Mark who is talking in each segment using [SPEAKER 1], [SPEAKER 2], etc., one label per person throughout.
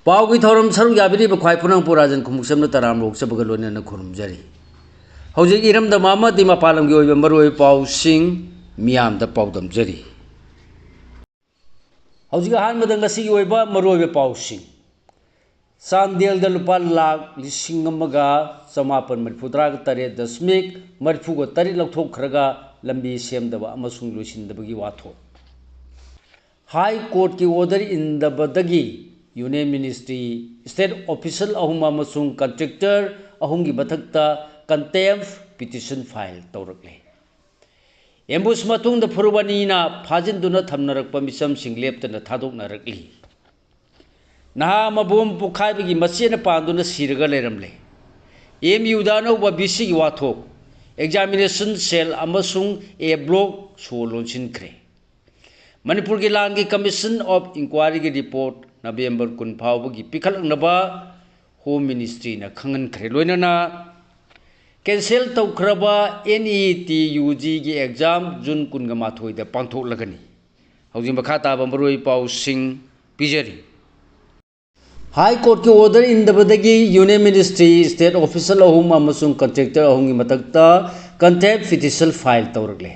[SPEAKER 1] पाव की थौरम सरुक याबिरीब ख्वाई पुनंग पुराजन खुमुक्समना तराम लोकसबगा लोइनना खुरुमजरी हौजिक इरमदा मामदी मपालमगी ओइबा मरोइ पाउसिंग मियामदा पाउदमजरी हौजिक अहानबदा ngasiगी ओइबा मरोइबा पाउसिंग चांदेलदा लुपा लाख लिसिंग अमगा चमापन मरफुद्राग तरे दशमिक मरफुगो तरी लौथोखरगा लंबी सेमदबा अमसुंग लोइसिंदबगी वाथो हाई कोर्ट की ऑर्डर इंदबदगी यूनियन मिनिस्ट्री स्टेट ऑफिशियल अहुम अमसुंग कंट्रेक्टर अहुम की मथक्ता कंटेम्प्ट पिटिशन फाइल तौरकले एम्बुस मतुंग फुरबनीना फाजिंदुना थमनरकपा मिसम सिंगलेप्तना थादोकनरकली नहा मबोम पुखाइबगी मचेना पांदुना सिरगा लेरमले एमयूदा अनौबा बीसी की वाथोक एग्जामिनेशन सेल अमसुंग ए ब्लॉक सो लोंसिनख्रे मणिपुर की लांग की कमीशन ऑफ इंक्वायरी की रिपोर्ट नवेंबर 10 फाउबगी पिखलनबा होम मिनिस्ट्री ना खंगनख्रे लोइनना कैंसिल तौखरबा NET-UG की एग्जाम जून 18 दा पांथोकलगनी हौजिक मखा ताबा मरोइ पाउसिंग पिजरी हाई कोर्ट की ऑर्डर इंदबदगी यूनियन मिनिस्ट्री स्टेट ऑफिशियल अहुम अमसुंग कंट्रेक्टर अहुम की मथक्ता कंटेम्प्ट पिटिशन फाइल तौरकले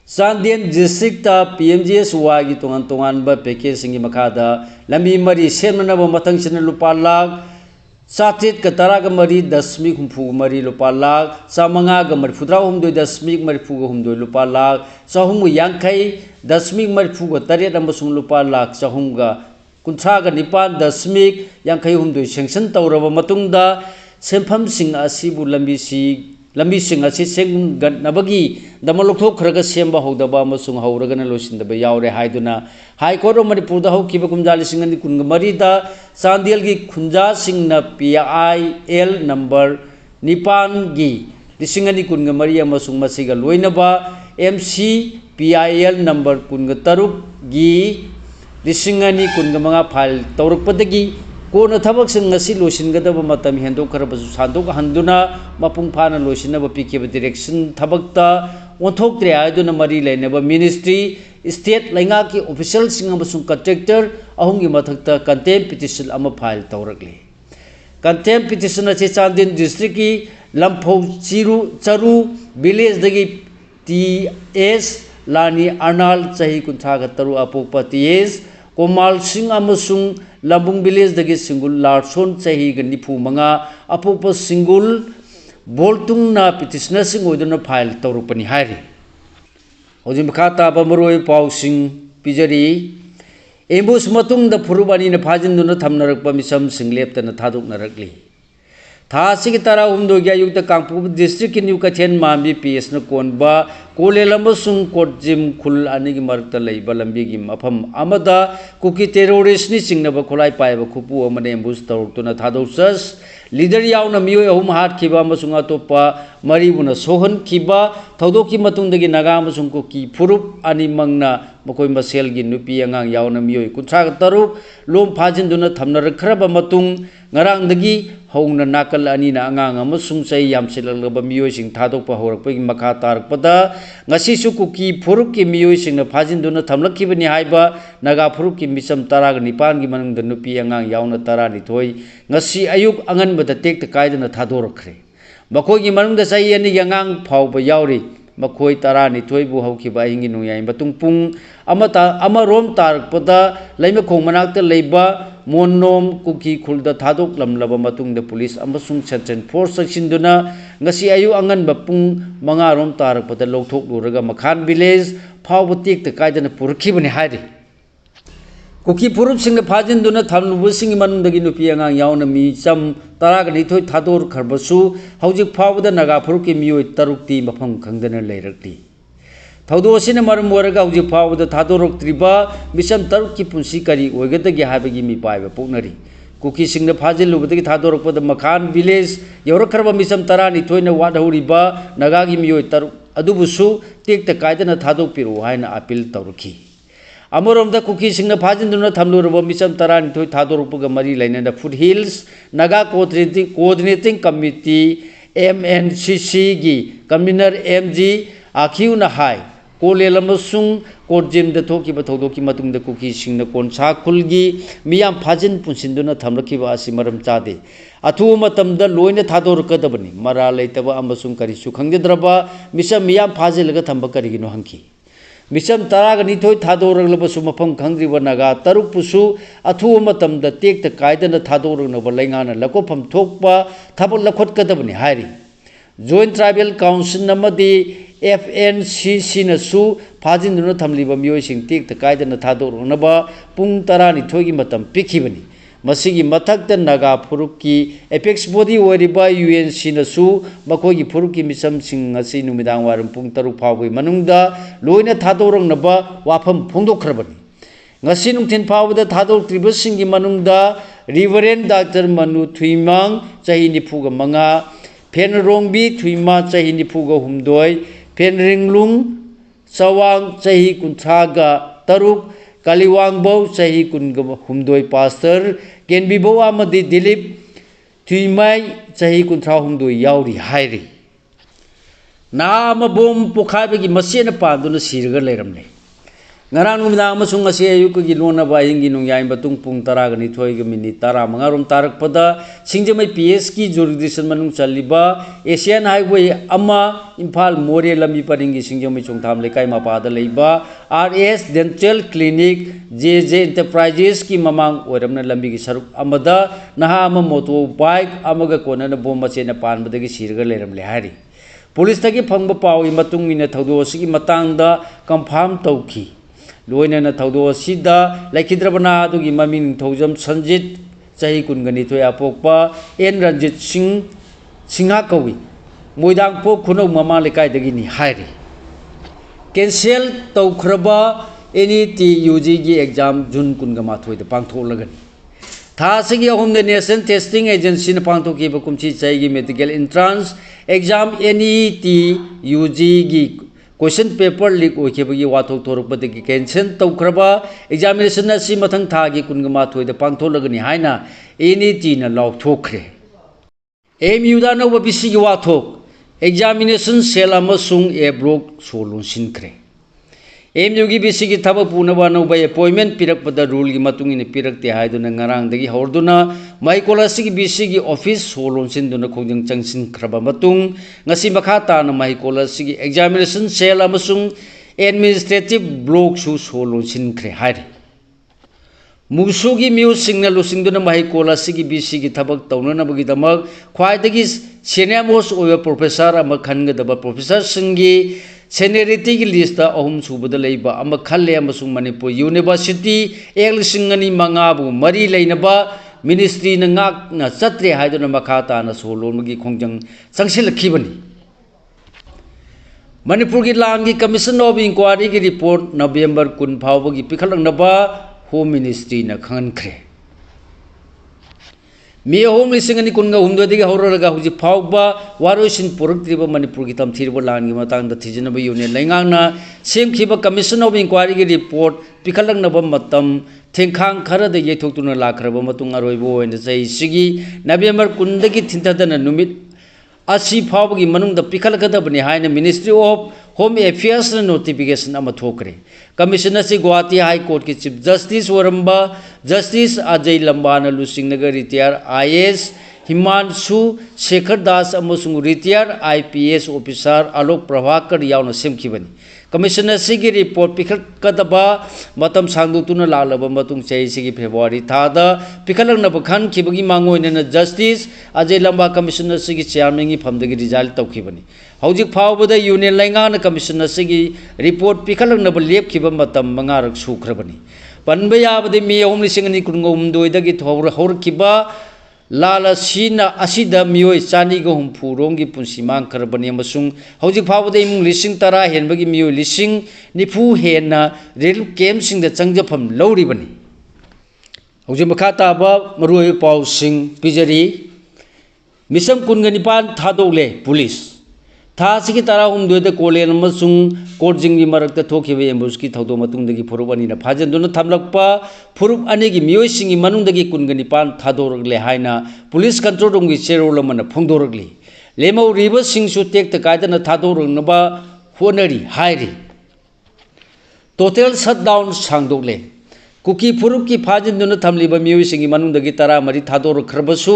[SPEAKER 1] चांदेल डिस्ट्रिक्ट PMGSY की तोंगान पैकेज की मखादा लंबी मरी सेमनब मथंगसिन लुपा लाख 713 दशमिक हुमफु मरी लुपा लाख 543 दशमिक मरफुग हुमदोय लुपा लाख 350 दशमिक मरफुग तरेट अमसुंग लुपा लाख 319 दशमिक 52 सेंक्शन तौरब मतुंगदा सेंफमसिंग असिबु लंबीसिंग असी सेंगनबगी दम लौथोखरगा सेंबा हौदबा अमसुंग हौरगना लोइसिंदबा यावरे हाइदुना हाई कोर्ट ऑफ मणिपुर दा हौखिबा कुमजा 2013 दा चांदेल की खुंजा सिंगना PIL नंबर 9 गी 2013 अमसुंग मसिगा लोइनबा MC PIL नंबर 13 गी 2015 फाइल तौरकपदगी कोना थबक सिंग असि लोइसिनगदब मतम हेंदोखरबसु सान्दोक हंदुना मपुंग फाना लोइसिनब पिकेब डायरेक्शन थबकता ओंथोक्त्रे आयदुना मरी लेनेब मिनिस्ट्री स्टेट लैंगा की ऑफिशियल सिंग अमसुंग कंट्रेक्टर अहुम की मथक्ता कंटेम्प्ट पिटिशन अमा फाइल तौरकले कंटेम्प्ट पिटिशन असे चांदेल डिस्ट्रिक्ट की लंफौ चरु विलेज दगी TS लानी अर्नाल चही 53 अपोक्पा TS कोमाल सिंह अमसुंग लंबुंग विलेज दगी सिंगुल लारसोन चही 95 अपोक्पा सिंगुल बोल्टुंगना पिटिशनर सिंग ओइदुना फाइल तौरकपनि हाइरि हौजिक मखा ताबा मरोइ पाउसिंग पिजरी एम्बुस मतुंगदा फुरुबानीना फाजिंदुना थमनरकपा मिसम सिंगलेप्तना थादोकनरकली थासिगी 13 की अयुक्त कांगपुर डिस्ट्रिक्ट की न्यू कथेन मामी PS न कोनबा कोलेल अमसुंग कोटजिम खुल अनिगी मरकता लैबा लंबीगी मफम अमदा कुकी टेरोरिस्ट नि चिंगनबा खोलाई पाइबा खुपु अमने एम्बुस तौरक्तुना थादौसस लीडर यावना मियोय अहुम हाटखिबा अमसुंग अतोपा मरीबुना सोहनखिबा थौदोकी मतुंगदगी नागा अमसुंग कुकी फुरुप अनि मंगना मकोय मसेलगी नुपी अंगांग यावना मियोय 53 लोम फाजिंदुना थमनरखरबा मतुंग ngarangdagi hongna nakal ani na angang amasung sai yamsilalaba miyoi sing thadokpa horakpagi makha tarakpada ngasi su kuki phuruk ki miyoi sing na phajinduna thamlakkibani haiba naga phuruk ki misam 19 gi manungda nupi angang yauna 12 ngasi ayuk anganbada tekta kaidana thadorkhre makoi gi manungda sai ani gi angang phauba yauri makoi 12 bu haukiba hingi nuyai batung pung amata amarom tarakpada laima khong manakta leiba मोनोम कुकी खुलदा थादोक लमलबा मतुंगदा police अमसुंग central force सचिंदुना ngasi ayu angan bapung mangarom tarakpada lौथोक लुरगा मखान विलेज फाव टेकता कायदना पुरखिबनि हाइरि कुकी पुरुप सिंग फाजिंदुना थामलुबु सिंग मनुंदगी नुपी अंगांग यावना मी चम 12 थादोर खरबसु हौजिक फावदा नागा फुरुकी मियोय तरुक्ति मफम खंगदना लेरक्ति थौदोसिना मरम ओरगा हौजिक फावदा थादोरक्त्रिबा मिसम तरुक की पुंसी करी ओइगदगी हाबगी मी पाइबा पोकनरी कुकी सिंगना फाजिलुबदगी थादोरकपदा मखान विलेज यौरखरबा मिसम 12 ना वादहौरिबा नागागी मियोय तरुक अदुबुसु टेकता कायदना थादोकपिरो हाइना अपील तौरखी अमरोमदा कुकी सिंगना फाजिंदुना थमलुरबा मिसम 12 थादोरकपगा मरी लैनदा foothills Naga coordinating committee MNCC की कन्वीनर MG आखिउना हाई कोलेल अमसुंग कोर्जिम द थोकिबा थौदोकी मतुंग द कुकी सिंग द कोनसा खुलगी मियाम फाजिन पुनसिंदुना थमलखिबा असि मरम चादे अथु मतम द लोइना थादोरकदबनी मरा लेतबा अमसुंग करिसु खंगदेद्रबा मिसम मियाम फाजिलगा थंबा करिगिनो हंकी मिसम तराग निथोय थादोरगलबसु मफम खंग्रिबा नगा तरुपुसु अथु मतम द टेक त कायदना थादोरगनबा लैंगाना लकोफम थोकपा थबल लखोटकदबनी हायरी जॉइंट ट्राइबल काउंसिल नमदी FNCC नसु फाजिन्दुना थमलिबा मियोइसिंग टेक त कायदना थादोरगनबा पुंग 12 की मतम पिखिबनी मसिगी मथक नगा फुरुक की एपेक्स बॉडी ओरिबा UNC नसु मखोगी फुरुक की मिसम सिंग असि नुमिदांग वारम पुंग 3 फावगी मनुंगदा लोइना थादोरंगनबा वाफम फोंदोखरबनी ngasi nungthin phawda thadok tribusing gi manungda Reverend Dr. Manu Thuimang chahi nifuga manga Phenrongbi Thuima chahi nifuga humdoi Phenringlung Sawang chahi kunthaga taruk Kaliwangbau chahi kunga humdoi pastor Kenbibo amadi Dilip Thuimai chahi kuntha humdoi yauri hairi na ama bom pokhaiba gi masena panduna sirga leiramne ngarang numidang amasung ngasi ayuki lona ba hingi nungyai batung pung 12 minit 15 rom tarakpada singjamai PS ki jurisdiction manung chaliba Asian Highway ama Imphal More lami paringi singjamai chungtham lekai mapada leiba RS Dental Clinic JJ Enterprises ki mamang oramna lambi gi saruk amada naha ama moto bike amaga kona na bomba chena panbadagi sirga leiram le hari police tagi phangba pawi matung mina thaudo sigi matangda confirm tauki लोइना थौदो सिदा लाइखिद्रबना दुगी ममिंग थौजम संजित चाही कुनगनी थोया पोकपा एन रंजित सिंह सिंहा कवि मोइदांग पोक खुनौ ममा लेकाय दगिनी हायरे कैंसिल तौखरबा एनईटी यूजी की एग्जाम जून कुनगा माथोइद पांगथोलगन था सिगी अहुमदे नेशनल टेस्टिंग एजेंसी न पांगथोकीबा कुमची चाईगी medical entrance exam NET UG की क्वेश्चन पेपर लीक होइखेबगी वाथोक थोरकपदगी कैंसिल तौखरबा एग्जामिनेशन असि मथंग थागी कुनगा माथोइद पांगथोलगनी हाइना एनईटी न लाउथोखरे एमयू दा नौबा बिसिगी वाथोक एग्जामिनेशन सेल अमसुंग ए ब्लॉक सोलुसिनखरे एमयू की बिसिगी थबक पुनबा नौबा अपॉइंटमेंट पिरकपदा रूल की मतुंग इन पिरकते हाइदुना ngarangdagi horduna mahikola sigi bisigi office solonsinduna khongjang changsin khraba matung ngasi makha ta na mahikola sigi examination cell amasung administrative block su solonsin khre haire musugi miu signal lusingduna mahikola sigi bisigi thabak tawnana bagi damak khwaidagi senior most oya professor amakhangadaba professor singi seniority की list अहम सूबद लेबा अमा खल्ले अमसुंग Manipur university एकलिसिंगनी मंगाबु मरी लेनबा ministry न ngak na chatre haiduna makha ta na solomgi khongjang changsilखिबनी मणिपुर की लांग की कमीशन ऑफ इंक्वायरी की रिपोर्ट नवंबर 10 फावगी पिखलंगनबा होम मिनिस्ट्री न खनखरे मे होम लिसिंगनी कुनगा हुमदोदगी हौरलगा हुजि फावबा वारोसिन पुरक्त्रिबा मणिपुर की तमथिरबा लांगी मतंग थिजिनबा यूनियन लैंगांगना सेमखिबा कमीशन ऑफ इंक्वायरी की रिपोर्ट पिखलंगनबा मतम थेंखांग खरद येथोक्तुना लाखरबा मतुंग अरोइबो ओइन जै सिगी नवंबर 10 दगी थिंथदना नुमित असि फावगी मनुंगदा पिखलगदबनी हाइना ministry of home affairs notification अमा थोकरे कमिश्नर से गुवाहाटी हाई कोर्ट के चीफ जस्टिस वरंबा जस्टिस अजय लंबाना लुसिंगनगर रिटायर IAS हिमांशु शेखर दास अमसुंग retire IPS officer Alok Prabhakar यावना सेमखिबनी कमिश्नर से की रिपोर्ट पिखलगदबा मतम सांगदुतुना लालबा मतुंग चैसिगी फेब्रुवारी थादा पिखलंगनबा खनखिबगी मांगोइनना जस्टिस अजय लंबा कमिश्नर से की चेयरमैन की फमदगी रिजल्ट तौखिबनी हौजिक फावबदा यूनियन लैंगाना कमिश्नर से की रिपोर्ट पिखलंगनबा लेपखिबा मतम मंगारक सुखरबनी पनबा याबदि मे 2019 हौरखिबा लाला सीना असिदा मियोय चानीगा हुमफु रोंगी पुंसी मांखरबनी अमसुंग हौजिक फावदे इमुंग लिसिंग 10 हेनबगी मियोय लिसिंग निफु हेना रेल कैम्प सिंग द चंगजफम लौरिबनी हौजिक मखा ताबा मरुय पाउसिंग पिजरी मिसम कुनगनिपान थादोले पुलिस था सिगी 12 कोलेन अमसुंग कोर्जिंग मरक्ता थोखिबे एम्बुसकी थौदो मतुंगदगी फुरुब अनिना फाजनदुना थमलकपा फुरुब अनेगी मियोयसिंगी मनुंगदगी कुनगनिपान थादोरगले हाइना पुलिस कंट्रोल रूम की चेरोल अमना फोंदोरगली लेमौ रिबसिंगसु टेक्ता कायदना थादोरनबा honorary हाइरी total shutdown sangdokle kuki furup ki phajin duna thamliba mioi singi manungdagi tara mari thador khrabasu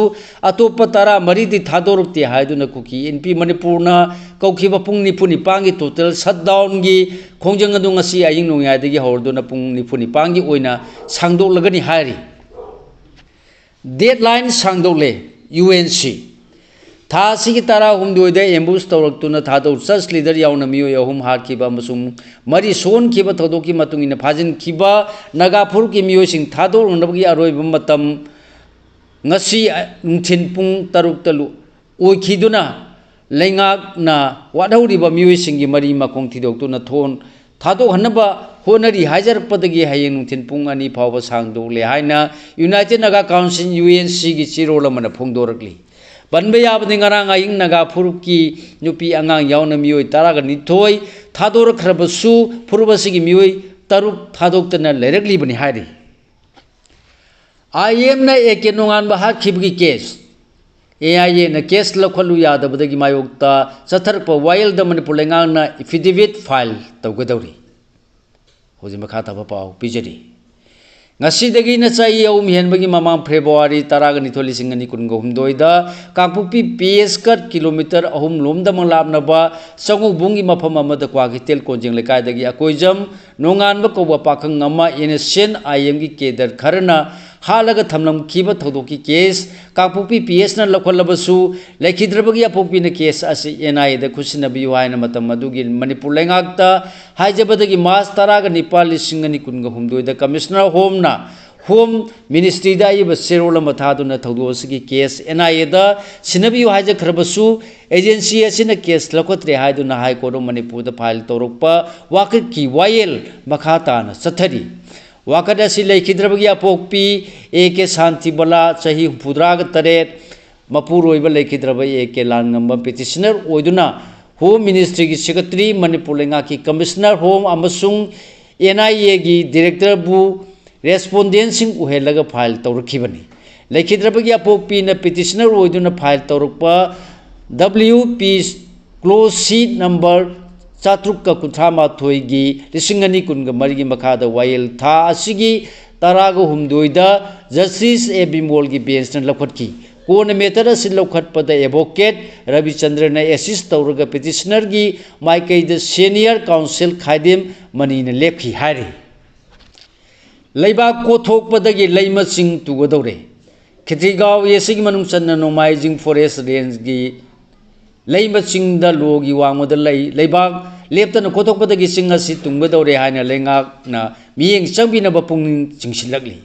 [SPEAKER 1] atopa tara mari di thador ti haiduna kuki np manipurna kaukhiba pung nipuni pangi total shutdown gi khongjang adu ngasi aying nongyai dagi horduna pung nipuni pangi oina sangdoklagani hairi deadline sangdokle UNC था सिगी तारा हुमदोइदे एम्बुस तौरक्तुना थादौ church leader यावना मियोय अहुम हारखिबा अमसुंग मरि सोन खिबा थौदोकी मतुंगिना फाजिन खिबा नागाफुर की मियोयसिंग थादोर उनबगी अरोइबा मतम ngasi नुंथिन पुंग तरुक तलु ओइखिदुना लेंगाकना वादौरिबा मियोयसिंगी मरि मखोंग थिदोक्तुना थोन थादो हनबा honorary हाइजरपदगी हायें नुंथिन पुंग अनि फावबा सांगदोले हाइना United Naga council UNC की चिरोलमना फोंदोरकली बनबे याबदि ngarang aying Nagapur की नुपी अंगांग यावना मियोय तारागा निथोय थादोरख्रबसु फुरबसिगी मियोय तरुक थादोक्तना लेरकलिबनि हाइरि IM ना एके नोंगानबा हाखिबगी केस AIA ना केस लखलु यादबदगी मायोक्ता सथरपा वायल द मणिपुर लेंगांगना एफिडेविट फाइल तौगदौरी होजि मखा तबा पाउ पिजरी ngasi na chai awum henbagi mamang February taraga nitholi singani kungo humdoida kangpupi PS kat kilometer ahum lomda manglapna ba sangu bungi mafam amada kwagi tel konjing lekai dagi akoijam nongan ba koba pakang ngama innocent IM gi kedar kharna halaga thamlam khiba thodoki case kangpupi PS na lakholabasu lekhidrabagi apokpi na case asi NI da khusinabi waina matam madugi manipur lengakta haijabadagi mas taraga nipali singani kungo humdoida commissioner home na Home Ministry da iba serola mathaduna thawdosigi case NIA da sinabi haja khrabasu agency asina case lakotre haiduna high court manipur da file torokpa wakat ki wayel makhata na sathari wakat asi lekhidrabagi apokpi AK Shanti Bala chahi hudraga taret mapur oiba lekhidraba AK langamba petitioner oiduna Home Ministry ki secretary manipur lenga ki commissioner home amasung NIA gi director bu respondent sing uhelaga file tawrkhibani lekhidrabagi apokpi na petitioner oiduna file tawrkpa WP close sheet number chatrukka kuthama thoigi lisingani kunga marigi makhada wail tha asigi taraga humdoida justice Bimol gi bench na lakhatki kona metara sin lakhatpada advocate Ravi Chandra na assist tawraga petitioner gi maikai the senior counsel khadim mani na lephi hari Leiba kothok padagi leima sing tugodore Khetigaw yesigi manung channa nomaijing forest range gi leima sing da logi wangmoda leiba leptana kothok padagi sing asi tungodore haina lenga na miyeng changbina bapung chingsilakli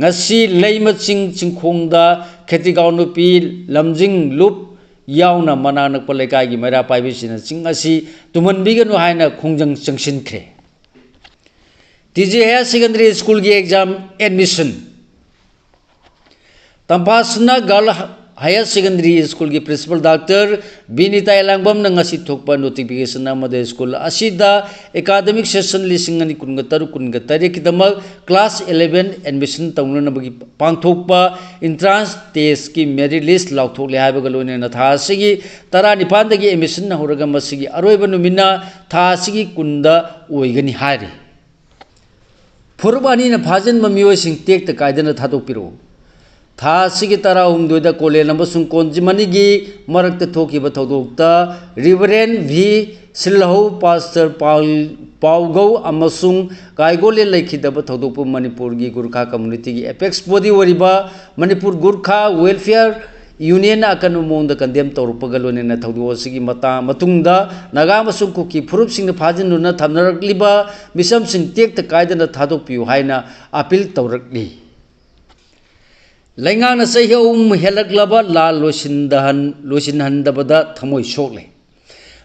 [SPEAKER 1] ngasi leima sing chingkhongda Khetigaw nupi lamjing lup yauna mananak palekai gi mera paibisina sing asi tumanbiganu haina khongjang changsinkhre TG Higher Secondary School की exam admission Tampasna Girl Higher Secondary School की principal Dr. Binita Elangbam na ngasi thokpa notification na made school asida academic session lisingani kunga tari kidamak class 11 admission tawna na bagi pangthokpa entrance test ki merit list lauthok le haiba galone na tha sigi tara nipan dagi admission na horaga masigi aroiba numina tha sigi kunda oigani hari Furbani na Fajan Mamio sing take the Kaidana Tato Piro. Tha Sigi Tara Umdoida Kole Nambasung Konjimanigi, Marak the Toki Batodokta, Reverend V. Silho Pastor Paugo Amasung, Kaigole Lake the Batodopu Manipurgi Gurkha community, Apex Body Wariba, Manipur Gurkha, Welfare Union Akanumon the condemned Torpagalon and Tawosigi Mata Matunda, Nagamasung Kuki, Purup Sing the Pajan Luna Tamnarak Liba, Misam Sing take the Kaidan the Tadopu Haina, Apil Taurakli. Langana say Helak Laba, La Losin Handabada, Tamoy shortly.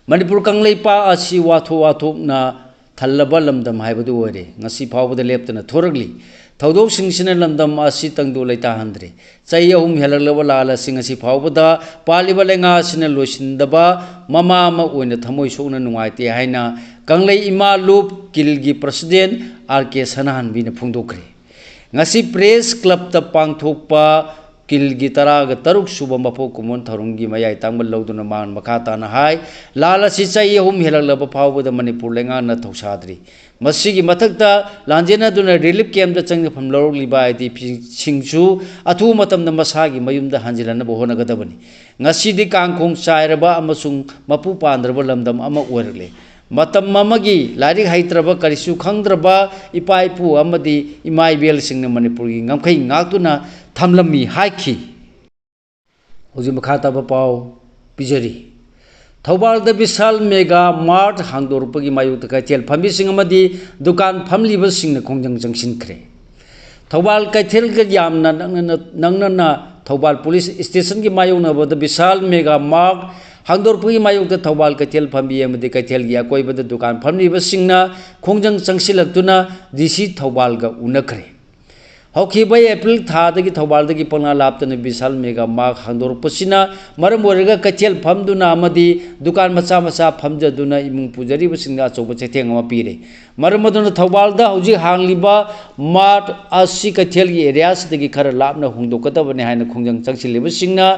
[SPEAKER 1] Manipur Kanglepa, Asi Wato na Talabalam dam Haibadu, Nasi Power the left and a Toragli. Taudo sing sinalandam asitang do laita handre. Saya helalawala sing asi paubada, palibalenga sinaloshindaba, mama uina tamoy sona nuaiti haina, kanglay ima loop kilgi president, RK Sanahan bina pungdokre. Ngasi press club ta pangthokpa, ꯀꯤꯜꯒꯤ 13 ꯁꯨꯕ ꯃꯄꯣꯛ ꯀꯨꯝꯑꯣꯟ ꯊꯧꯔꯝꯒꯤ ꯃꯌꯥꯏ ꯇꯥꯡꯕ ꯂꯧꯗꯨꯅ ꯃꯥꯡ ꯃꯈꯥ ꯇꯥꯅ ꯍꯥꯏ ꯂꯥꯜ ꯑꯁꯤ ꯆꯍꯤ 3 ꯍꯦꯜꯂꯛꯂꯕ ꯐꯥꯎꯕꯗ ꯃꯅꯤꯄꯨꯔ ꯂꯩꯉꯥꯛꯅ ꯊꯧꯁꯥꯗ꯭ꯔꯤ ꯃꯁꯤꯒꯤ ꯃꯊꯛꯇ ꯂꯥꯟꯖꯦꯟꯅꯗꯨꯅ ꯔꯤꯂꯤꯐ ꯀꯦꯝꯞꯇ ꯆꯪꯖꯐꯝ ꯂꯧꯔꯛꯂꯤꯕ IDP-ꯁꯤꯡꯁꯨ ꯑꯊꯨꯕ ꯃꯇꯝꯗ ꯃꯁꯥꯒꯤ ꯃꯌꯨꯝꯗ ꯍꯟꯖꯤꯜꯍꯟꯅꯕ ꯍꯣꯠꯅꯒꯗꯕꯅꯤ ꯉꯁꯤꯗꯤ ꯀꯥꯡꯈꯣꯡ ꯆꯥꯏꯔꯕ ꯑꯃꯁꯨꯡ ꯃꯄꯨ ꯄꯥꯟꯗ꯭ꯔꯕ ꯂꯝꯗꯝ ꯑꯃ ꯑꯣꯏꯔꯛꯂꯦ ꯃꯇꯝ ꯑꯃꯒꯤ ꯂꯥꯏꯔꯤꯛ ꯍꯩꯇ꯭ꯔꯕ ꯀꯔꯤꯁꯨ ꯈꯪꯗ꯭ꯔꯕ ꯏꯄꯥ ꯏꯄꯨ ꯑꯃꯗꯤ ꯏꯃꯥ ꯏꯕꯦꯜꯁꯤꯡꯅ ꯃꯅꯤꯄꯨꯔꯒꯤ ꯉꯝꯈꯩ ꯉꯥꯛꯇꯨꯅ ꯊꯝꯂꯝꯃꯤ ꯍꯥꯏꯈꯤ ꯍꯧꯖꯤꯛ ꯃꯈꯥ ꯇꯥꯕ ꯄꯥꯎ ꯄꯤꯖꯔꯤ ꯊꯧꯕꯥꯜꯗ ꯕꯤꯁꯥꯜ ꯃꯦꯒꯥ ꯃꯥꯔꯠ ꯍꯥꯡꯗꯣꯔꯛꯄꯒꯤ ꯃꯥꯌꯣꯛꯇ ꯀꯩꯊꯦꯜ ꯐꯝꯕꯤꯁꯤꯡ ꯑꯃꯗꯤ ꯗꯨꯀꯥꯟ ꯐꯝꯂꯤꯕꯁꯤꯡꯅ ꯈꯣꯡꯖꯪ ꯆꯪꯁꯤꯟꯈ꯭ꯔꯦ ꯊꯧꯕꯥꯜ ꯀꯩꯊꯦꯜꯒ ꯌꯥꯝꯅ ꯅꯛꯅꯅ ꯊꯧꯕꯥꯜ ꯄꯨꯂꯤꯁ ꯁ꯭ꯇꯦꯁꯟꯒꯤ ꯃꯥꯌꯣꯛꯅꯕꯗ ꯕꯤꯁꯥꯜ ꯃꯦꯒꯥ ꯃꯥꯔꯠ ꯍꯥꯡꯗꯣꯔꯛꯄꯒꯤ ꯃꯥꯌꯣꯛꯇ ꯊꯧꯕꯥꯜ ꯀꯩꯊꯦꯜ ꯐꯝꯕꯤ ꯑꯃꯗꯤ ꯀꯩꯊꯦꯜꯒꯤ ꯑꯀꯣꯏꯕꯗ ꯗꯨꯀꯥꯟ ꯐꯝꯂꯤꯕꯁꯤꯡꯅ ꯈꯣꯡꯖꯪ ꯆꯪꯁꯤꯜꯂꯛꯇꯨꯅ DC ꯊꯧꯕꯥꯜꯒ ꯎꯅꯈ꯭ꯔꯦ ꯍꯧꯈꯤꯕ ꯑꯦꯄ꯭ꯔꯤꯜ ꯊꯥꯗꯒꯤ ꯊꯧꯕꯥꯜꯗꯒꯤ ꯄꯪꯂꯥ ꯂꯥꯞꯇꯅ ꯕꯤꯁꯥꯜ ꯃꯦꯒꯥ ꯃꯥꯔꯠ ꯍꯥꯡꯗꯣꯔꯛꯄꯁꯤꯅ ꯃꯔꯝ ꯑꯣꯏꯔꯒ ꯀꯩꯊꯦꯜ ꯐꯝꯗꯨꯅ ꯑꯃꯗꯤ ꯗꯨꯀꯥꯟ ꯃꯆꯥ ꯃꯆꯥ ꯐꯝꯖꯗꯨꯅ ꯏꯃꯨꯡ ꯄꯨꯖꯔꯤꯕꯁꯤꯡꯗ ꯑꯆꯧꯕ ꯆꯩꯊꯦꯡ ꯑꯃ ꯄꯤꯔꯦ ꯃꯔꯝ ꯑꯗꯨꯅ ꯊꯧꯕꯥꯜꯗ ꯍꯧꯖꯤꯛ ꯍꯥꯡꯂꯤꯕ ꯃꯥꯔꯠ ꯑꯁꯤ ꯀꯩꯊꯦꯜꯒꯤ ꯑꯦꯔꯤꯌꯥꯁꯤꯗꯒꯤ ꯈꯔ ꯂꯥꯞꯅ ꯍꯣꯡꯗꯣꯛꯀꯗꯕꯅꯤ ꯍꯥꯏꯅ ꯈꯣꯡꯖꯪ ꯆꯪꯁꯤꯜꯂꯤꯕꯁꯤꯡꯅ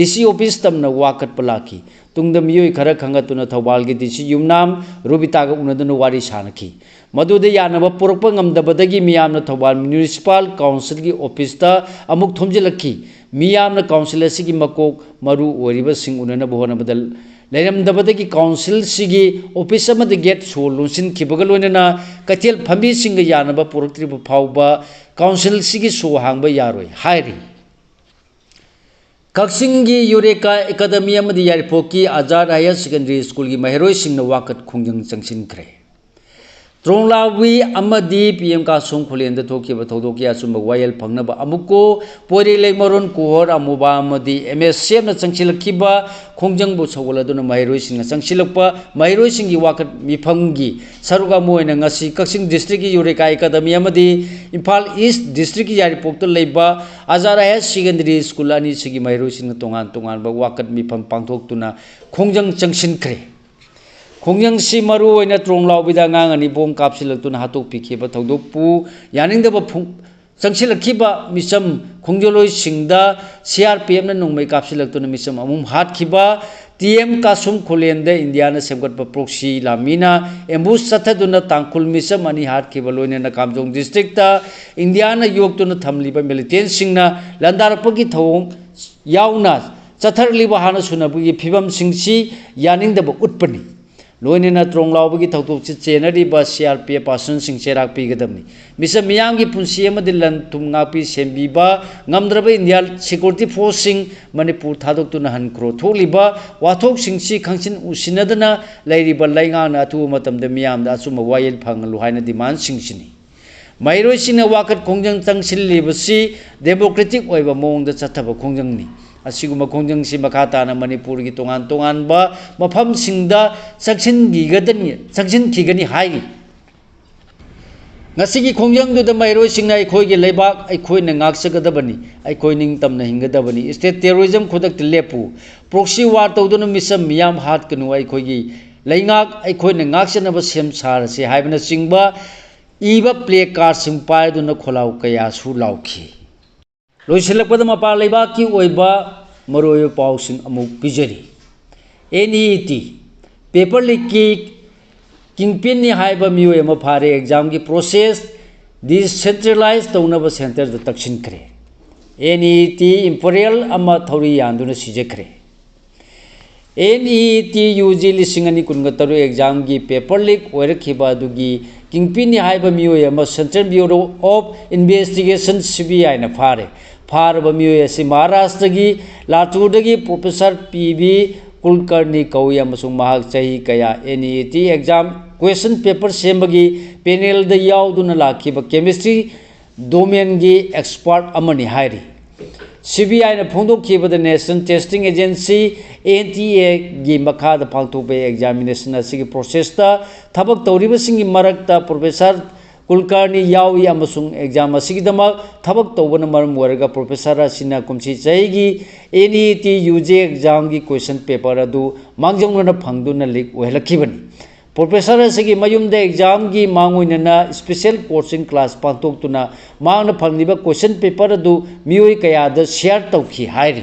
[SPEAKER 1] DC ꯑꯣꯐꯤꯁ ꯇꯝꯅ ꯋꯥꯀꯠꯄ ꯂꯥꯛꯈꯤ ꯇꯨꯡꯗ ꯃꯤꯑꯣꯏ ꯈꯔ ꯈꯪꯒꯠꯇꯨꯅ ꯊꯧꯕꯥꯜꯒꯤ DC ꯌꯨꯝꯅꯥꯝ ꯔꯣꯕꯤꯇꯥꯒ ꯎꯅꯗꯨꯅ ꯋꯥꯔꯤ ꯁꯥꯅꯈꯤ ꯃꯗꯨꯗ ꯌꯥꯅꯕ ꯄꯨꯔꯛꯄ ꯉꯝꯗꯕꯗꯒꯤ ꯃꯤꯌꯥꯝꯅ ꯊꯧꯕꯥꯜ ꯃ꯭ꯌꯨꯅꯤꯁꯤꯄꯥꯜ ꯀꯥꯎꯟꯁꯤꯜꯒꯤ ꯑꯣꯐꯤꯁꯇ ꯑꯃꯨꯛ ꯊꯣꯝꯖꯤꯜꯂꯛꯈꯤ ꯃꯤꯌꯥꯝꯅ ꯀꯥꯎꯟꯁꯤꯜ ꯑꯁꯤꯒꯤ ꯃꯀꯣꯛ ꯃꯔꯨ ꯑꯣꯏꯔꯤꯕꯁꯤꯡ ꯎꯅꯅꯕ ꯍꯣꯠꯅꯕꯗ ꯂꯩꯔꯝꯗꯕꯗꯒꯤ ꯀꯥꯎꯟꯁꯤꯜꯁꯤꯒꯤ ꯑꯣꯐꯤꯁ ꯑꯃꯗ ꯒꯦꯠ ꯁꯣ ꯂꯣꯟꯁꯤꯟꯈꯤꯕꯒ ꯂꯣꯏꯅꯅ ꯀꯩꯊꯦꯜ ꯐꯝꯕꯤꯁꯤꯡꯒ ꯌꯥꯅꯕ ꯄꯨꯔꯛꯇ꯭ꯔꯤꯕ ꯐꯥꯎꯕ ꯀꯥꯎꯟꯁꯤꯜꯁꯤꯒꯤ ꯁꯣ ꯍꯥꯡꯕ ꯌꯥꯔꯣꯏ ꯍꯥꯏꯔꯤ ꯀꯛꯆꯤꯡꯒꯤ ꯌꯨꯔꯦꯀꯥ ꯑꯦꯀꯥꯗꯃꯤ ꯑꯃꯗꯤ ꯌꯥꯏꯔꯤꯄꯣꯛꯀꯤ ꯑꯖꯥꯗ ꯍꯥꯌꯔ ꯁꯦꯀꯦꯟꯗꯔꯤ ꯁ꯭ꯀꯨꯜꯒꯤ ꯃꯍꯩꯔꯣꯏꯁꯤꯡꯅ ꯋꯥꯀꯠ ꯈꯣꯡꯖꯪ ꯆꯪꯁꯤꯟꯈ꯭ꯔꯦ ꯇ꯭ꯔꯣꯡꯂꯥꯎꯕꯤ ꯑꯃꯗꯤ PM ꯀꯥꯁꯣꯡ ꯈꯨꯂꯦꯟꯗ ꯊꯣꯛꯈꯤꯕ ꯊꯧꯗꯣꯛꯀꯤ ꯑꯆꯨꯝꯕ ꯋꯥꯌꯦꯜ ꯐꯪꯅꯕ ꯑꯃꯨꯛꯀꯣ ꯄꯣꯏꯔꯩꯂꯩꯃꯔꯣꯟ ꯀꯨꯍꯣꯔ ꯑꯃꯨꯕ ꯑꯃꯗꯤ MSCFꯅ ꯆꯪꯁꯤꯜꯂꯛꯈꯤꯕ ꯈꯣꯡꯖꯪꯕꯨ ꯁꯧꯒꯠꯂꯗꯨꯅ ꯃꯍꯩꯔꯣꯏꯁꯤꯡꯅ ꯆꯪꯁꯤꯜꯂꯛꯄ ꯃꯍꯩꯔꯣꯏꯁꯤꯡꯒꯤ ꯋꯥꯀꯠ ꯃꯤꯐꯝꯒꯤ ꯁꯔꯨꯛ ꯑꯃ ꯑꯣꯏꯅ ꯉꯁꯤ ꯀꯛꯆꯤꯡ ꯗꯤꯁꯇ꯭ꯔꯤꯛꯀꯤ ꯌꯨꯔꯦꯀꯥ ꯑꯦꯀꯥꯗꯃꯤ ꯑꯃꯗꯤ ꯏꯝꯐꯥꯜ ꯏꯁ ꯗꯤꯁꯇ꯭ꯔꯤꯛꯀꯤ ꯌꯥꯏꯔꯤꯄꯣꯛꯇ ꯂꯩꯕ ꯑꯖꯥꯗ ꯍꯥꯌꯔ ꯁꯦꯀꯦꯟꯗꯔꯤ ꯁ꯭ꯀꯨꯜ ꯑꯅꯤꯁꯤꯒꯤ ꯃꯍꯩꯔꯣꯏꯁꯤꯡꯅ ꯇꯣꯉꯥꯟ ꯇꯣꯉꯥꯟꯕ ꯋꯥꯀꯠ ꯃꯤꯐꯝ ꯄꯥꯡꯊꯣꯛꯇꯨꯅ ꯈꯣꯡꯖꯪ ꯆꯪꯁꯤꯟꯈ꯭ꯔꯦ ꯈꯣꯡꯖꯪꯁꯤ ꯃꯔꯨꯑꯣꯏꯅ ꯇ꯭ꯔꯣꯡꯂꯥꯎꯕꯤꯗ ꯑꯉꯥꯡ ꯑꯅꯤ ꯕꯣꯝ ꯀꯥꯞꯁꯤꯜꯂꯛꯇꯨꯅ ꯍꯥꯠꯇꯣꯛꯄꯤꯈꯤꯕ ꯊꯧꯗꯣꯛꯄꯨ ꯌꯥꯅꯤꯡꯗꯕ ꯆꯪꯁꯤꯜꯂꯛꯈꯤꯕ ꯃꯤꯆꯝ ꯈꯣꯡꯖꯣꯜꯂꯣꯏꯁꯤꯡꯗ CRPFꯅ ꯅꯣꯡꯃꯩ ꯀꯥꯞꯁꯤꯜꯂꯛꯇꯨꯅ ꯃꯤꯆꯝ ꯑꯍꯨꯝ ꯍꯥꯠꯈꯤꯕ TM ꯀꯥꯁꯨꯝ ꯈꯨꯂꯦꯟꯗ ꯏꯟꯗꯤꯌꯥꯅ ꯁꯦꯝꯒꯠꯄ ꯄ꯭ꯔꯣꯛꯁꯤ ꯂꯥꯟꯃꯤꯅ ꯑꯦꯝꯕꯨꯁ ꯆꯠꯊꯗꯨꯅ ꯇꯥꯡꯈꯨꯜ ꯃꯤꯆꯝ ꯑꯅꯤ ꯍꯥꯠꯈꯤꯕ ꯂꯣꯏꯅꯅ ꯀꯥꯝꯖꯣꯡ ꯗꯤꯁꯇ꯭ꯔꯤꯛꯇ ꯏꯟꯗꯤꯌꯥꯅ ꯌꯣꯛꯇꯨꯅ ꯊꯝꯂꯤꯕ ꯃꯤꯂꯤꯇꯦꯟꯁꯤꯡꯅ ꯂꯟꯗꯥꯔꯛꯄꯒꯤ ꯊꯧꯑꯣꯡ ꯌꯥꯎꯅ ꯆꯠꯊꯔꯛꯂꯤꯕ ꯍꯥꯟꯅ ꯁꯨꯅꯕꯒꯤ ꯐꯤꯕꯝꯁꯤꯡꯁꯤ ꯌꯥꯅꯤꯡꯗꯕ ꯎꯠꯄꯅꯤ ꯂꯣꯏꯅꯅ ꯇ꯭ꯔꯣꯡꯂꯥꯎꯕꯒꯤ ꯊꯧꯗꯣꯛꯁꯤ ꯆꯦꯟꯅꯔꯤꯕ CRPF ꯄꯥꯔꯁꯟꯁꯤꯡ ꯆꯩꯔꯥꯛ ꯄꯤꯒꯗꯕꯅꯤ ꯃꯤꯆꯝ ꯃꯤꯌꯥꯝꯒꯤ ꯄꯨꯟꯁꯤ ꯑꯃꯗꯤ ꯂꯟ ꯊꯨꯝ ꯉꯥꯛꯄꯤ ꯁꯦꯟꯕꯤꯕ ꯉꯝꯗ꯭ꯔꯕ ꯏꯟꯗꯤꯌꯥ ꯁꯦꯀ꯭ꯌꯨꯔꯤꯇꯤ ꯐꯣꯔꯁꯁꯤꯡ ꯃꯅꯤꯄꯨꯔ ꯊꯥꯗꯣꯛꯇꯨꯅ ꯍꯟꯈ꯭ꯔꯣ ꯊꯣꯛꯂꯤꯕ ꯋꯥꯊꯣꯛꯁꯤꯡꯁꯤ ꯈꯪꯁꯤꯟ ꯎꯁꯤꯟꯅꯗꯅ ꯂꯩꯔꯤꯕ ꯂꯩꯉꯥꯛꯅ ꯑꯊꯨꯕ ꯃꯇꯝꯗ ꯃꯤꯌꯥꯝꯗ ꯑꯆꯨꯝꯕ ꯋꯥꯌꯦꯜ ꯐꯪꯍꯜꯂꯨ ꯍꯥꯏꯅ ꯗꯤꯃꯥꯟꯁꯤꯡꯁꯤꯅꯤ ꯃꯍꯩꯔꯣꯏꯁꯤꯡꯅ ꯋꯥꯀꯠ ꯈꯣꯡꯖꯪ ꯆꯪꯁꯤꯜꯂꯤꯕꯁꯤ ꯗꯦꯃꯣꯀ꯭ꯔꯦꯇꯤꯛ ꯑꯣꯏꯕ ꯃꯑꯣꯡꯗ ꯆꯠꯊꯕ ꯈꯣꯡꯖꯪꯅꯤ ꯑꯁꯤꯒꯨꯝꯕ ꯈꯣꯡꯖꯪꯁꯤ ꯃꯈꯥ ꯇꯥꯅ ꯃꯅꯤꯄꯨꯔꯒꯤ ꯇꯣꯉꯥꯟ ꯇꯣꯉꯥꯟꯕ ꯃꯐꯝꯁꯤꯡꯗ ꯆꯪꯁꯤꯟꯈꯤꯒꯅꯤ ꯍꯥꯏꯔꯤ ꯉꯁꯤꯒꯤ ꯈꯣꯡꯖꯪꯗꯨꯗ ꯃꯍꯩꯔꯣꯏꯁꯤꯡꯅ ꯑꯩꯈꯣꯏꯒꯤ ꯂꯩꯕꯥꯛ ꯑꯩꯈꯣꯏꯅ ꯉꯥꯛꯆꯒꯗꯕꯅꯤ ꯑꯩꯈꯣꯏ ꯅꯤꯡꯇꯝꯅ ꯍꯤꯡꯒꯗꯕꯅꯤ ꯁ꯭ꯇꯦꯠ ꯇꯦꯔꯣꯔꯤꯖꯝ ꯈꯨꯗꯛꯇ ꯂꯦꯞꯄꯨ ꯄ꯭ꯔꯣꯛꯁꯤ ꯋꯥꯔ ꯇꯧꯗꯨꯅ ꯃꯤꯆꯝ ꯃꯤꯌꯥꯝ ꯍꯥꯠꯀꯅꯨ ꯑꯩꯈꯣꯏꯒꯤ ꯂꯩꯉꯥꯛ ꯑꯩꯈꯣꯏꯅ ꯉꯥꯛꯆꯅꯕ ꯁꯦꯝ ꯁꯥꯔꯁꯤ ꯍꯥꯏꯕꯅꯆꯤꯡꯕ ꯏꯕ ꯄ꯭ꯂꯦ ꯀꯥꯔꯗꯁꯤꯡ ꯄꯥꯏꯗꯨꯅ ꯈꯣꯜꯂꯥꯎ ꯀꯌꯥꯁꯨ ꯂꯥꯎꯈꯤ ꯂꯣꯏꯁꯤꯜꯂꯛꯄꯗ ꯃꯄꯥꯟ ꯂꯩꯕꯥꯛꯀꯤ ꯑꯣꯏꯕ ꯃꯔꯨꯑꯣꯏꯕ ꯄꯥꯎꯁꯤꯡ ꯑꯃꯨꯛ ꯄꯤꯖꯔꯤ NET ꯄꯦꯄꯔ ꯂꯤꯛꯀꯤ ꯀꯤꯡꯄꯤꯟꯅꯤ ꯍꯥꯏꯕ ꯃꯤꯑꯣꯏ ꯑꯃ ꯐꯥꯔꯦ ꯑꯦꯛꯖꯥꯝꯒꯤ ꯄ꯭ꯔꯣꯁꯦꯁ ꯗꯤꯁꯦꯟꯇ꯭ꯔꯦꯂꯥꯏꯖ ꯇꯧꯅꯕ ꯁꯦꯟꯇꯔꯗ ꯇꯛꯁꯤꯟꯈ꯭ꯔꯦ NET ꯏꯝꯄꯔꯤꯌꯦꯜ ꯑꯃ ꯊꯧꯔꯤ ꯌꯥꯟꯗꯨꯅ ꯁꯤꯖꯈ꯭ꯔꯦ NET UG 2013 ꯑꯦꯛꯖꯥꯝꯒꯤ ꯄꯦꯄꯔ ꯂꯤꯛ ꯑꯣꯏꯔꯛꯈꯤꯕ ꯑꯗꯨꯒꯤ ꯀꯤꯡꯄꯤꯟꯅꯤ ꯍꯥꯏꯕ ꯃꯤꯑꯣꯏ ꯑꯃ ꯁꯦꯟꯇ꯭ꯔꯦꯜ ꯕ꯭ꯌꯨꯔꯣ ꯑꯣꯐ ꯏꯟꯚꯦꯁꯇꯤꯒꯦꯁꯟ CBIꯅ ꯐꯥꯔꯦ ꯐꯥꯔꯕ ꯃꯤꯑꯣꯏ ꯑꯁꯤ ꯃꯍꯥꯔꯥꯁꯇ꯭ꯔꯒꯤ ꯂꯥꯇꯨꯔꯗꯒꯤ ꯄ꯭ꯔꯣꯐꯦꯁꯔ PV ꯀꯨꯜꯀꯔꯅꯤ ꯀꯧꯏ ꯑꯃꯁꯨꯡ ꯃꯍꯥꯛ ꯆꯍꯤ ꯀꯌꯥ NET ꯑꯦꯛꯖꯥꯝ ꯀ꯭ꯋꯦꯁꯟ ꯄꯦꯄꯔ ꯁꯦꯝꯕꯒꯤ ꯄꯦꯅꯦꯜꯗ ꯌꯥꯎꯗꯨꯅ ꯂꯥꯛꯈꯤꯕ ꯀꯦꯃꯤꯁꯇ꯭ꯔꯤ ꯗꯣꯃꯦꯟꯒꯤ ꯑꯦꯛꯁꯄꯥꯔꯠ ꯑꯃꯅꯤ ꯍꯥꯏꯔꯤ CBIꯅ ꯐꯣꯡꯗꯣꯛꯈꯤꯕꯗ ꯅꯦꯁꯅꯦꯜ ꯇꯦꯁꯇꯤꯡ ꯑꯦꯖꯦꯟꯁꯤ NTA ꯒꯤ ꯃꯈꯥꯗ ꯄꯥꯡꯊꯣꯛꯄ ꯑꯦꯛꯖꯥꯃꯤꯅꯦꯁꯟ ꯑꯁꯤꯒꯤ ꯄ꯭ꯔꯣꯁꯦꯁꯇ ꯊꯕꯛ ꯇꯧꯔꯤꯕꯁꯤꯡꯒꯤ ꯃꯔꯛꯇ ꯄ꯭ꯔꯣꯐꯦꯁꯔ ꯀꯨꯜꯀꯔꯅꯤ ꯌꯥꯎꯏ ꯑꯃꯁꯨꯡ ꯑꯦꯛꯖꯥꯝ ꯑꯁꯤꯒꯤꯗꯃꯛ ꯊꯕꯛ ꯇꯧꯕꯅ ꯃꯔꯝ ꯑꯣꯏꯔꯒ ꯄ꯭ꯔꯣꯐꯦꯁꯔ ꯑꯁꯤꯅ ꯀꯨꯝꯁꯤ ꯆꯍꯤꯒꯤ NET UG ꯑꯦꯛꯖꯥꯝꯒꯤ ꯀ꯭ꯋꯦꯁꯟ ꯄꯦꯄꯔ ꯑꯗꯨ ꯃꯥꯡꯖꯧꯅꯅ ꯐꯪꯗꯨꯅ ꯂꯤꯛ ꯑꯣꯏꯍꯜꯂꯛꯈꯤꯕꯅꯤ प्रोफेसर असगी मयुमदे एग्जाम की मांगोइनना स्पेशल कोचिंग क्लास पांतोक्तुना मांगना फंगलिबा क्वेश्चन पेपर अदु मियोय कयादा शेयर तौखि हाइरि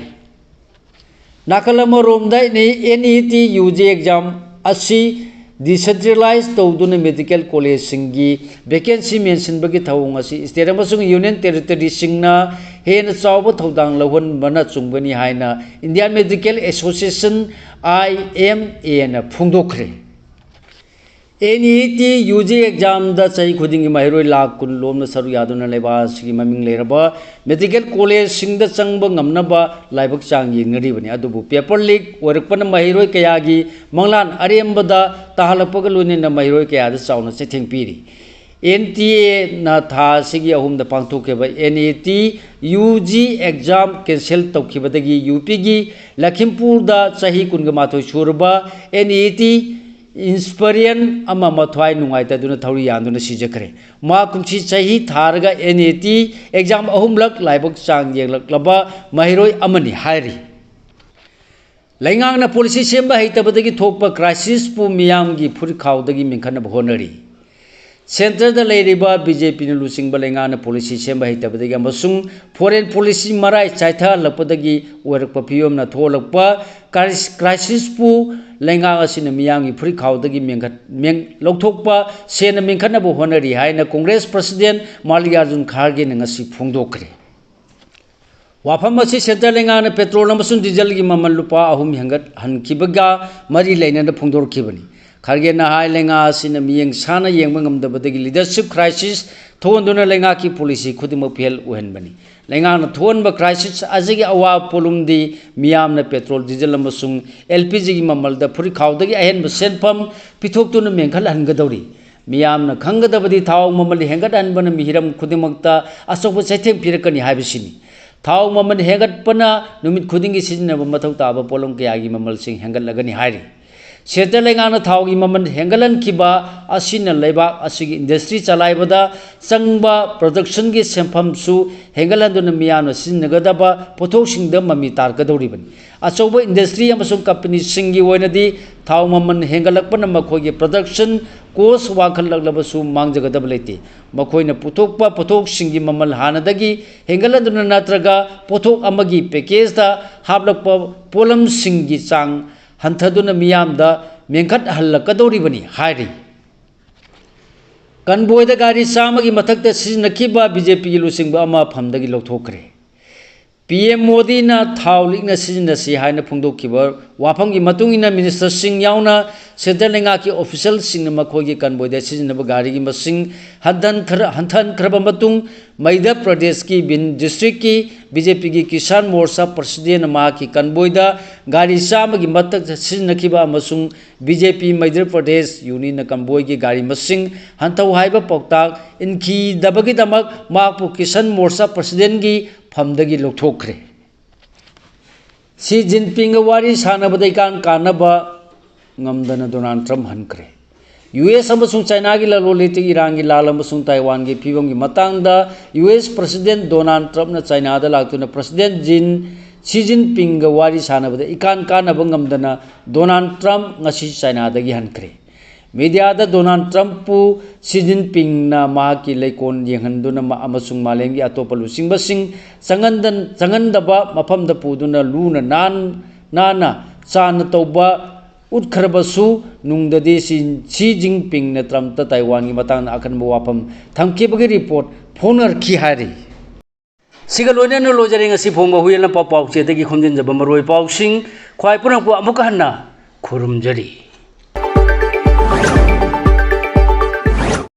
[SPEAKER 1] नाकलमरोमदा NET UG एग्जाम असि डिसेंट्रलाइज तौदुना मेडिकल कॉलेज सिंगी वैकेंसी मेंशन बगी थौंग असि स्टेट अमसुंग यूनियन टेरिटरी सिंगना हेन चावब थौदांग लवन बना चुंगबनी हाइना इंडियन मेडिकल एसोसिएशन IMA ना फुंगदोखरे NET UG एग्जाम दा चाहि खुदिंग महिरोय लाख कुन लोमना सरु यादुना लेबा सिगी ममिंग लेरबा मेडिकल कॉलेज सिंग दा चंगब ngamnaba लाइबक चांग यंगरिबनी अदुबु पेपर लीक ओरकपन महिरोय कयागी मंगलान अरेमबदा ताहलपग लोनिना महिरोय कयादा चावना चेथेंग पीरी NTA ना था सिगी अहुम दा पांगथोकेबा NET UG एग्जाम कैंसिल तौखिबदगी UP गी लखिमपुर दा चाहि कुनग माथोय सुरबा NET इंस्परियन अमा मथवाई नुंगाइता दुना थौरी यान्दुना सिजखरे मा कुमसी चाहि थारगा NET एग्जाम अहुमलक लाइबक चांग येलकलबा महिरोय अमनि हाइरि लैंगांगना पॉलिसी सेम्बा हैतबदगी थोकपा क्राइसिस पु मियामगी फुरिखावदगी मिंखनब होनरी सेंटर दा लेरिबा BJP न लुसिंगबा लैंगांगना policy Semba हैतबदगी अमसुंग foreign policy मराय चाइथा लपदगी ओरकपा फियोमना थोलकपा crisis पु लैंगांग असिन मियामगी फुरिखावदगी मेंग लौथोकपा सेन मिंखनब होनरी हाइना कांग्रेस प्रेसिडेंट मल्लिकार्जुन खड़गे नंगसी फोंदोखरे वाफम असी सेंटर लैंगांगना पेट्रोल अमसुंग डीजल की ममल लुपा अहुम हेंगत हनखिबगा मरी लैनन फोंदोरखिबनी खड़गे हाई लैंगा असिन मियंग साना येंग ngamdabadagi लीडरशिप क्राइसिस थोंदुना लैंगा की पॉलिसी खुदिमक फेल उहनबनी लैंगांगना थोंबा क्राइसिस अजगी अवा पोलुमदी मियामना पेट्रोल डीजल अमसुंग LPG की ममलदा फुरिखावदगी अहेनब सेनफम पिथोक्तुना मेंखल हनगदौरी मियामना खंगदबदी थाव ममल हेंगत हनबना मिहिरम खुदिमकता अचौब चैथेंग पिरकनी हाइबसिनी थाव ममल हेंगतपना नुमित खुदिंगी सिजनब मथौ ताबा पोलम कयागी ममलसिंग हेंगतलगनी हाइरि सेंटर लैंगांगना थाव की ममल हेंगलनखिबा असिन लैबाक असिगी इंडस्ट्री चलाइबदा चंगबा प्रोडक्शन की सेंफमसु हेंगलंदुना मियामना सिजनगदबा पोथोकसिंगद ममी तारगदौरिबनी अचौब इंडस्ट्री अमसुंग कंपनी सिंगी ओइनदी थाव ममल हेंगलकपना मखोगी प्रोडक्शन कोस्ट वाखललबसु मांगजगदब लेते मखोइना पुथोकपा पोथोकसिंगी ममल हानदगी हेंगलंदुना नत्रगा पोथोक अमगी पैकेजदा हापलकपा पोलम सिंगी चांग हंथदुना मियामदा मेंखत हल्लकदौरिबनी हाइरि कन्बोयद गाड़ी चामगी मथक्ता सिजनखिबा BJP की लुसिंगबा अमा फमदगी लौथोखरे PM मोदी ना थाव लिंगना सिजनसी हाइना फोंदोखिबा वाफमगी मतुंगिना मिनिस्टर सिंह यावना सेंटर लैंगा की ऑफिशियल सिंह मखोगी कन्बोयद सिजनब गाड़ी की मसिंग हंथनखरबा मतुंग मध्य प्रदेश की बिन डिस्ट्रिक्ट की BJP की किसान मोर्चा प्रेसिडेंट मा की कन्बोयद गाड़ी चामगी मथक सिजनखिबा अमसुंग BJP मध्य प्रदेश यूनियन कन्बोय की गाड़ी मसिंग हंथौ हाइबा पौताक इनकी दबगीदमक माकपु किसान मोर्चा प्रेसिडेंट की फमदगी लौथोखरे सी जिनपिंग वारी सानबदै कानबा ngamdana Donald Trump hankre US amasung China gi laloliti Iran gi lal amasung Taiwan gi phibam gi matangda US President Donald Trump na China da laktuna President Xi Jinping ga wari sanabada ikan kanaba ngamdana Donald Trump ngasi China da gi hankre media da Donald Trump pu Xi Jinping na ma ki leikon yenghanduna ma amasung malengi atopa lusing changandaba mafamda puduna luna nana chana tauba उत्खरबसु नुंगददि Xi Jinping ने Trump Taiwan की मतंग अखनब वाफम थमखिबगी report फोनरखि हारि सिगा लोइनन लोजरिंग असि Phong हुयन पाउ चेदगी खोमजिनजब मरोय पाउसिंग ख्वाइ पुरंपु अमुक हन्ना खुरुमजरी।